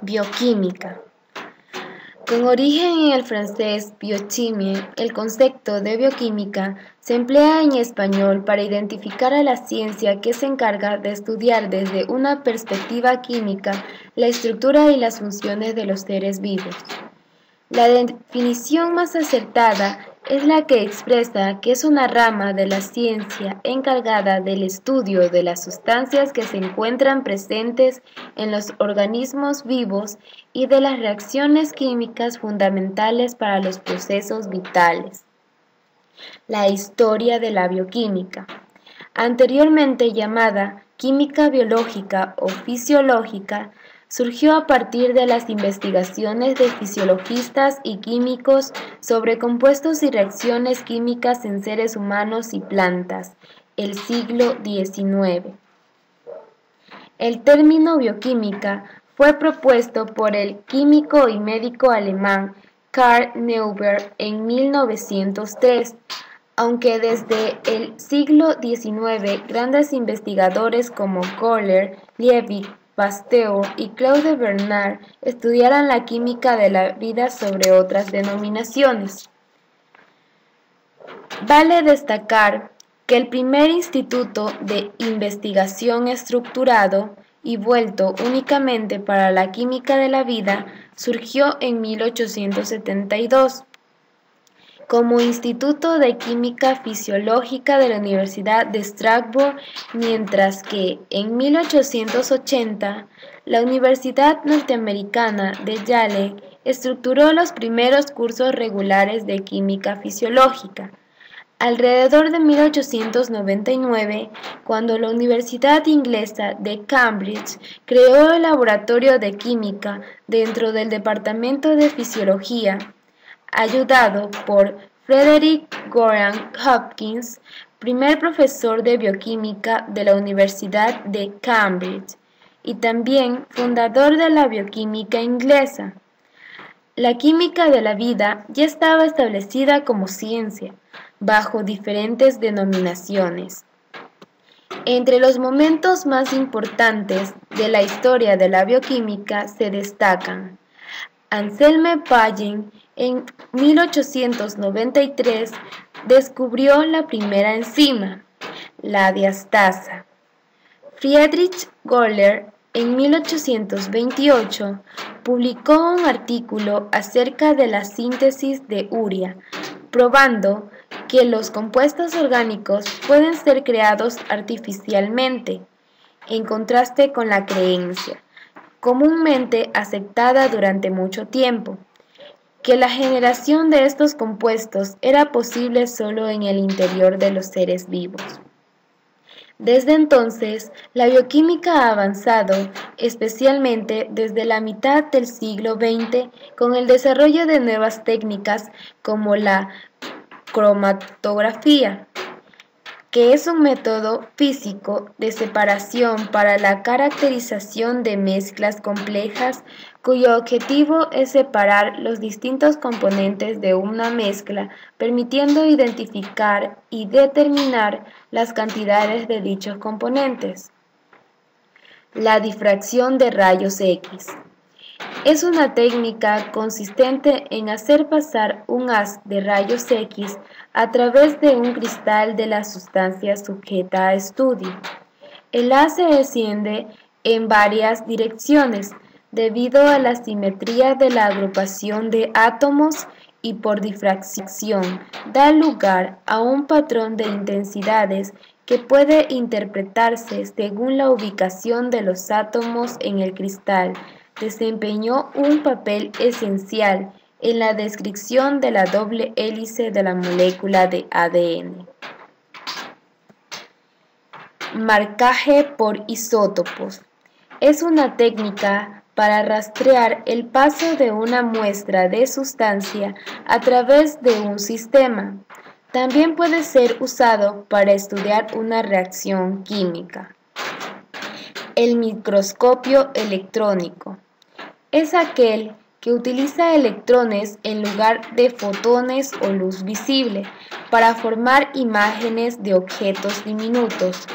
Bioquímica. Con origen en el francés biochimie, el concepto de bioquímica se emplea en español para identificar a la ciencia que se encarga de estudiar desde una perspectiva química la estructura y las funciones de los seres vivos. La definición más acertada es la que expresa que es una rama de la ciencia encargada del estudio de las sustancias que se encuentran presentes en los organismos vivos y de las reacciones químicas fundamentales para los procesos vitales. La historia de la bioquímica, anteriormente llamada química biológica o fisiológica, surgió a partir de las investigaciones de fisiologistas y químicos sobre compuestos y reacciones químicas en seres humanos y plantas, el siglo XIX. El término bioquímica fue propuesto por el químico y médico alemán Karl Neuber en 1903, aunque desde el siglo XIX grandes investigadores como Kohler, Liebig, Pasteur y Claude Bernard estudiaran la química de la vida sobre otras denominaciones. Vale destacar que el primer instituto de investigación estructurado y vuelto únicamente para la química de la vida surgió en 1872 como Instituto de Química Fisiológica de la Universidad de Strasbourg, mientras que en 1880 la Universidad Norteamericana de Yale estructuró los primeros cursos regulares de química fisiológica. Alrededor de 1899, cuando la Universidad Inglesa de Cambridge creó el Laboratorio de Química dentro del Departamento de Fisiología, ayudado por Frederick Graham Hopkins, primer profesor de bioquímica de la Universidad de Cambridge y también fundador de la bioquímica inglesa. La química de la vida ya estaba establecida como ciencia, bajo diferentes denominaciones. Entre los momentos más importantes de la historia de la bioquímica se destacan Anselme Payen en 1893 descubrió la primera enzima, la diastasa. Friedrich Göhler en 1828 publicó un artículo acerca de la síntesis de urea, probando que los compuestos orgánicos pueden ser creados artificialmente, en contraste con la creencia comúnmente aceptada durante mucho tiempo, que la generación de estos compuestos era posible solo en el interior de los seres vivos. Desde entonces, la bioquímica ha avanzado, especialmente desde la mitad del siglo XX, con el desarrollo de nuevas técnicas como la cromatografía, que es un método físico de separación para la caracterización de mezclas complejas cuyo objetivo es separar los distintos componentes de una mezcla, permitiendo identificar y determinar las cantidades de dichos componentes. La difracción de rayos X. Es una técnica consistente en hacer pasar un haz de rayos X a través de un cristal de la sustancia sujeta a estudio. El haz se desciende en varias direcciones debido a la simetría de la agrupación de átomos y por difracción da lugar a un patrón de intensidades que puede interpretarse según la ubicación de los átomos en el cristal. Desempeñó un papel esencial en la descripción de la doble hélice de la molécula de ADN. Marcaje por isótopos. Es una técnica para rastrear el paso de una muestra de sustancia a través de un sistema. También puede ser usado para estudiar una reacción química. El microscopio electrónico. Es aquel que utiliza electrones en lugar de fotones o luz visible para formar imágenes de objetos diminutos.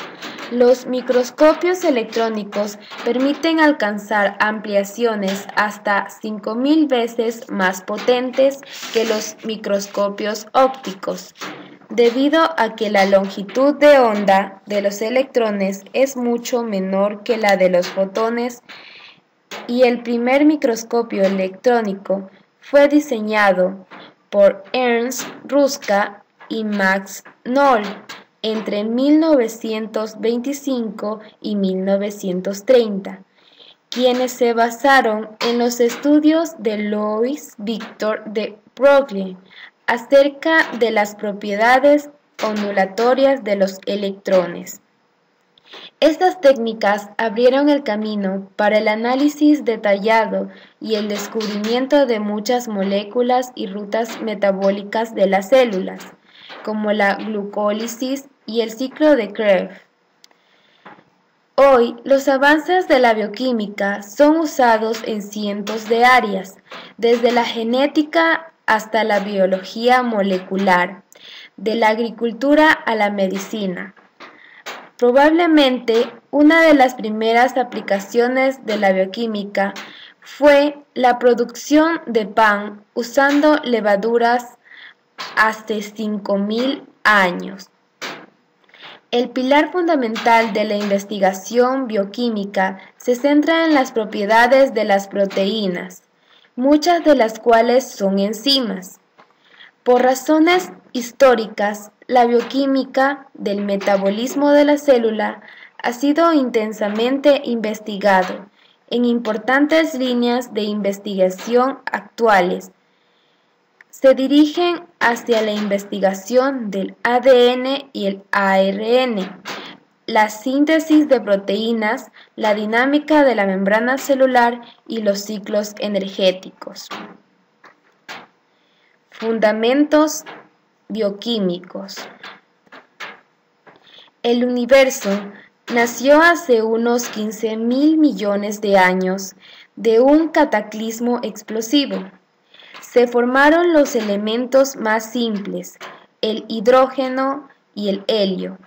Los microscopios electrónicos permiten alcanzar ampliaciones hasta 5000 veces más potentes que los microscopios ópticos, debido a que la longitud de onda de los electrones es mucho menor que la de los fotones, y el primer microscopio electrónico fue diseñado por Ernst Ruska y Max Knoll entre 1925 y 1930, quienes se basaron en los estudios de Louis Victor de Broglie acerca de las propiedades ondulatorias de los electrones. Estas técnicas abrieron el camino para el análisis detallado y el descubrimiento de muchas moléculas y rutas metabólicas de las células, como la glucólisis y el ciclo de Krebs. Hoy, los avances de la bioquímica son usados en cientos de áreas, desde la genética hasta la biología molecular, de la agricultura a la medicina. Probablemente una de las primeras aplicaciones de la bioquímica fue la producción de pan usando levaduras hace 5000 años. El pilar fundamental de la investigación bioquímica se centra en las propiedades de las proteínas, muchas de las cuales son enzimas. Por razones históricas, la bioquímica del metabolismo de la célula ha sido intensamente investigado en importantes líneas de investigación actuales. Se dirigen hacia la investigación del ADN y el ARN, la síntesis de proteínas, la dinámica de la membrana celular y los ciclos energéticos. Fundamentos bioquímicos. El universo nació hace unos 15.000 millones de años de un cataclismo explosivo. Se formaron los elementos más simples, el hidrógeno y el helio.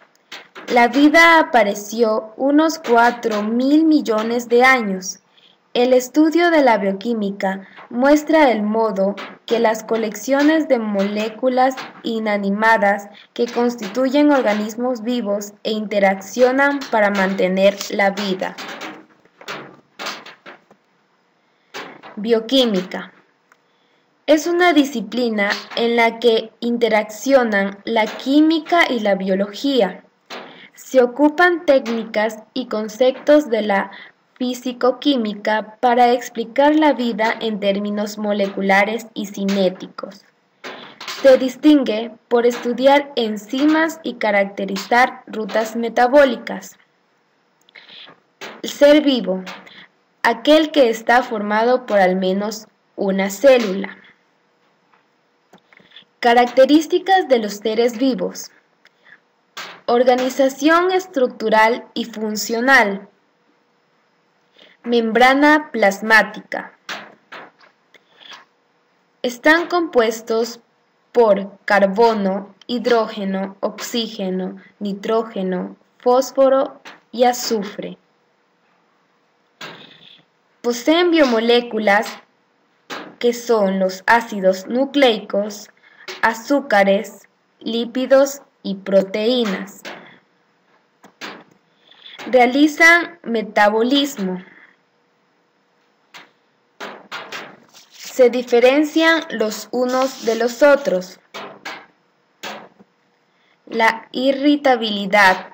La vida apareció unos 4.000 millones de años. El estudio de la bioquímica muestra el modo que las colecciones de moléculas inanimadas que constituyen organismos vivos e interaccionan para mantener la vida. Bioquímica. Es una disciplina en la que interaccionan la química y la biología. Se ocupan técnicas y conceptos de la físico-química para explicar la vida en términos moleculares y cinéticos. Se distingue por estudiar enzimas y caracterizar rutas metabólicas. El ser vivo, aquel que está formado por al menos una célula. Características de los seres vivos. Organización estructural y funcional. Membrana plasmática. Están compuestos por carbono, hidrógeno, oxígeno, nitrógeno, fósforo y azufre. Poseen biomoléculas que son los ácidos nucleicos, azúcares, lípidos y proteínas. Realizan metabolismo. Se diferencian los unos de los otros. La irritabilidad.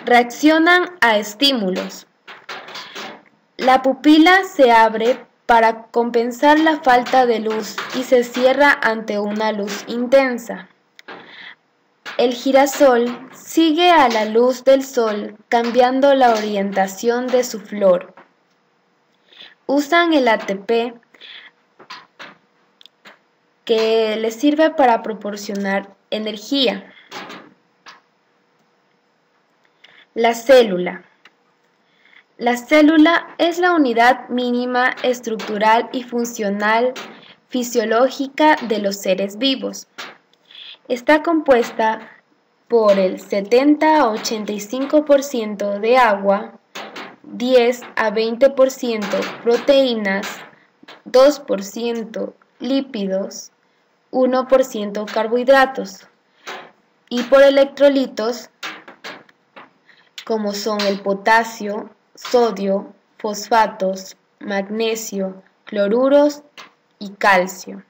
Reaccionan a estímulos. La pupila se abre para compensar la falta de luz y se cierra ante una luz intensa. El girasol sigue a la luz del sol cambiando la orientación de su flor. Usan el ATP que les sirve para proporcionar energía. La célula. La célula es la unidad mínima estructural y funcional fisiológica de los seres vivos. Está compuesta por el 70 a 85% de agua, 10 a 20% proteínas, 2% lípidos, 1% carbohidratos y por electrolitos como son el potasio, sodio, fosfatos, magnesio, cloruros y calcio.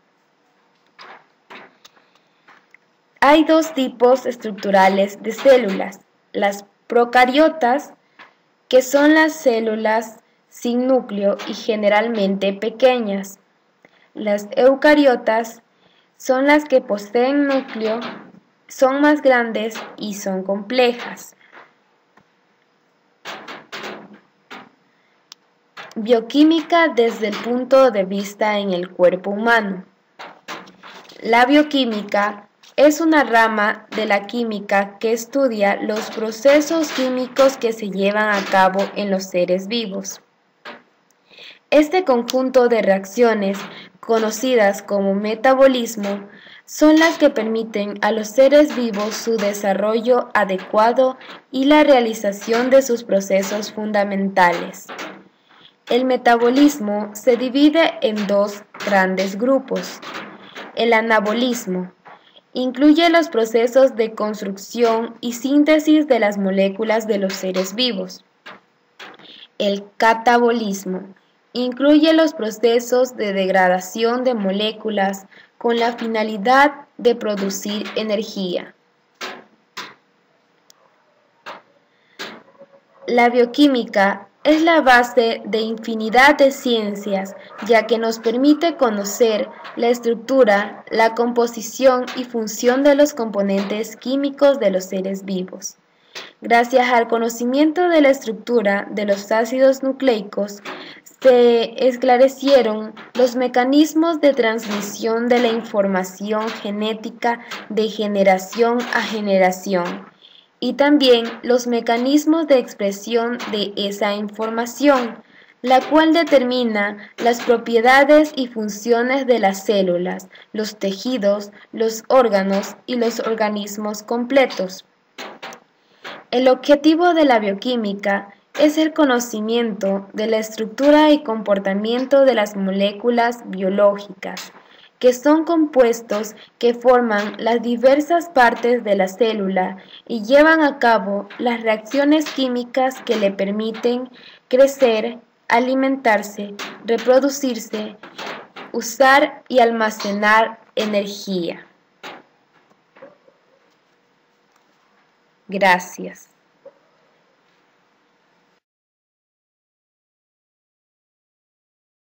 Hay dos tipos estructurales de células, las procariotas, que son las células sin núcleo y generalmente pequeñas. Las eucariotas son las que poseen núcleo, son más grandes y son complejas. Bioquímica desde el punto de vista en el cuerpo humano. La bioquímica es una rama de la química que estudia los procesos químicos que se llevan a cabo en los seres vivos. Este conjunto de reacciones, conocidas como metabolismo, son las que permiten a los seres vivos su desarrollo adecuado y la realización de sus procesos fundamentales. El metabolismo se divide en dos grandes grupos. El anabolismo incluye los procesos de construcción y síntesis de las moléculas de los seres vivos. El catabolismo incluye los procesos de degradación de moléculas con la finalidad de producir energía. La bioquímica es la base de infinidad de ciencias, ya que nos permite conocer la estructura, la composición y función de los componentes químicos de los seres vivos. Gracias al conocimiento de la estructura de los ácidos nucleicos, se esclarecieron los mecanismos de transmisión de la información genética de generación a generación, y también los mecanismos de expresión de esa información, la cual determina las propiedades y funciones de las células, los tejidos, los órganos y los organismos completos. El objetivo de la bioquímica es el conocimiento de la estructura y comportamiento de las moléculas biológicas, que son compuestos que forman las diversas partes de la célula y llevan a cabo las reacciones químicas que le permiten crecer, alimentarse, reproducirse, usar y almacenar energía. Gracias.